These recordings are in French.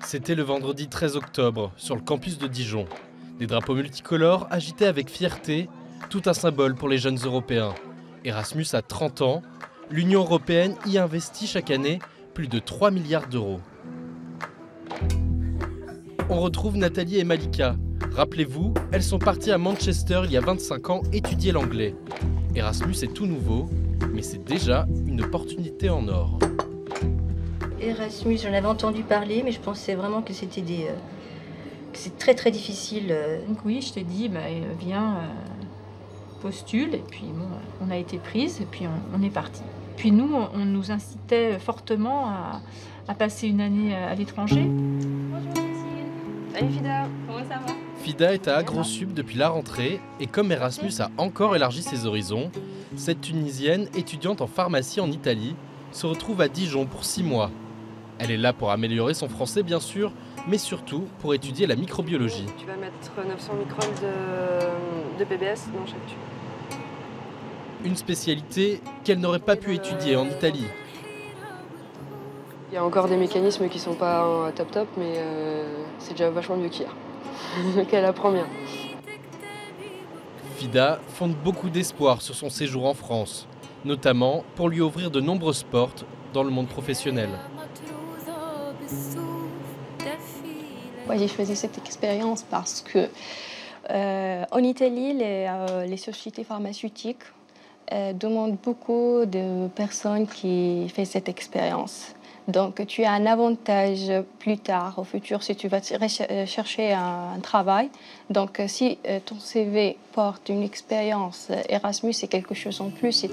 C'était le vendredi 13 octobre, sur le campus de Dijon. Des drapeaux multicolores agitaient avec fierté, tout un symbole pour les jeunes Européens. Erasmus a 30 ans, l'Union européenne y investit chaque année plus de 3 milliards d'euros. On retrouve Nathalie et Malika. Rappelez-vous, elles sont parties à Manchester il y a 25 ans étudier l'anglais. Erasmus est tout nouveau, mais c'est déjà une opportunité en or. Erasmus, j'en avais entendu parler, mais je pensais vraiment que c'était que c'est très très difficile. Donc oui, je te dis, viens, postule, et puis bon, on a été prise, et puis on est parti. Puis nous, on nous incitait fortement à passer une année à l'étranger. Bonjour Cécile. Salut Fida, comment ça va? Fida est à AgroSup depuis la rentrée, et comme Erasmus a encore élargi ses horizons, cette Tunisienne, étudiante en pharmacie en Italie, se retrouve à Dijon pour 6 mois. Elle est là pour améliorer son français bien sûr, mais surtout pour étudier la microbiologie. Tu vas mettre 900 microns de PBS dans chaque tube. Une spécialité qu'elle n'aurait pas pu étudier en Italie. Il y a encore des mécanismes qui sont pas top, mais c'est déjà vachement mieux qu'hier. Donc elle apprend bien. Fida fonde beaucoup d'espoir sur son séjour en France, notamment pour lui ouvrir de nombreuses portes dans le monde professionnel. Ouais, j'ai choisi cette expérience parce que en Italie, les sociétés pharmaceutiques demandent beaucoup de personnes qui font cette expérience. Donc, tu as un avantage plus tard, au futur, si tu vas chercher un travail. Donc, si ton CV porte une expérience Erasmus, c'est quelque chose en plus.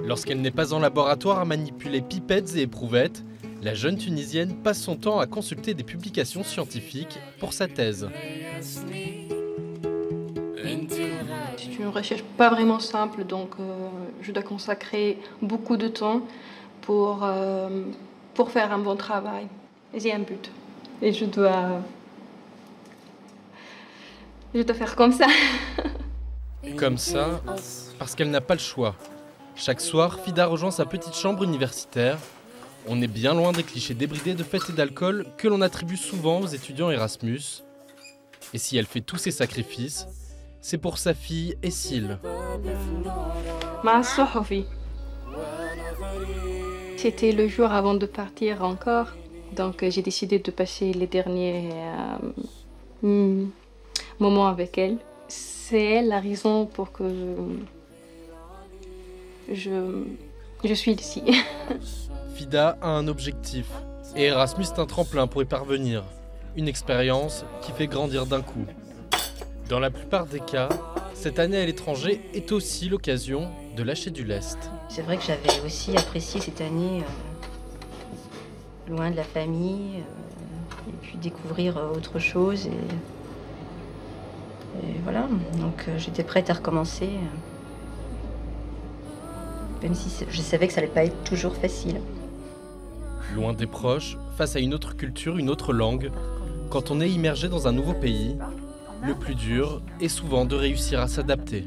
Lorsqu'elle n'est pas en laboratoire à manipuler pipettes et éprouvettes, la jeune Tunisienne passe son temps à consulter des publications scientifiques pour sa thèse. C'est une recherche pas vraiment simple, donc je dois consacrer beaucoup de temps pour faire un bon travail. J'ai un but et je dois faire comme ça. Comme ça, parce qu'elle n'a pas le choix. Chaque soir, Fida rejoint sa petite chambre universitaire. On est bien loin des clichés débridés de fêtes et d'alcool que l'on attribue souvent aux étudiants Erasmus. Et si elle fait tous ces sacrifices, c'est pour sa fille Essil. C'était le jour avant de partir encore, donc j'ai décidé de passer les derniers moments avec elle. C'est elle la raison pour que je suis ici. Fida a un objectif, et Erasmus est un tremplin pour y parvenir. Une expérience qui fait grandir d'un coup. Dans la plupart des cas, cette année à l'étranger est aussi l'occasion de lâcher du lest. C'est vrai que j'avais aussi apprécié cette année loin de la famille, et puis découvrir autre chose. Et voilà, donc j'étais prête à recommencer, même si je savais que ça n'allait pas être toujours facile. Loin des proches, face à une autre culture, une autre langue, quand on est immergé dans un nouveau pays, le plus dur est souvent de réussir à s'adapter.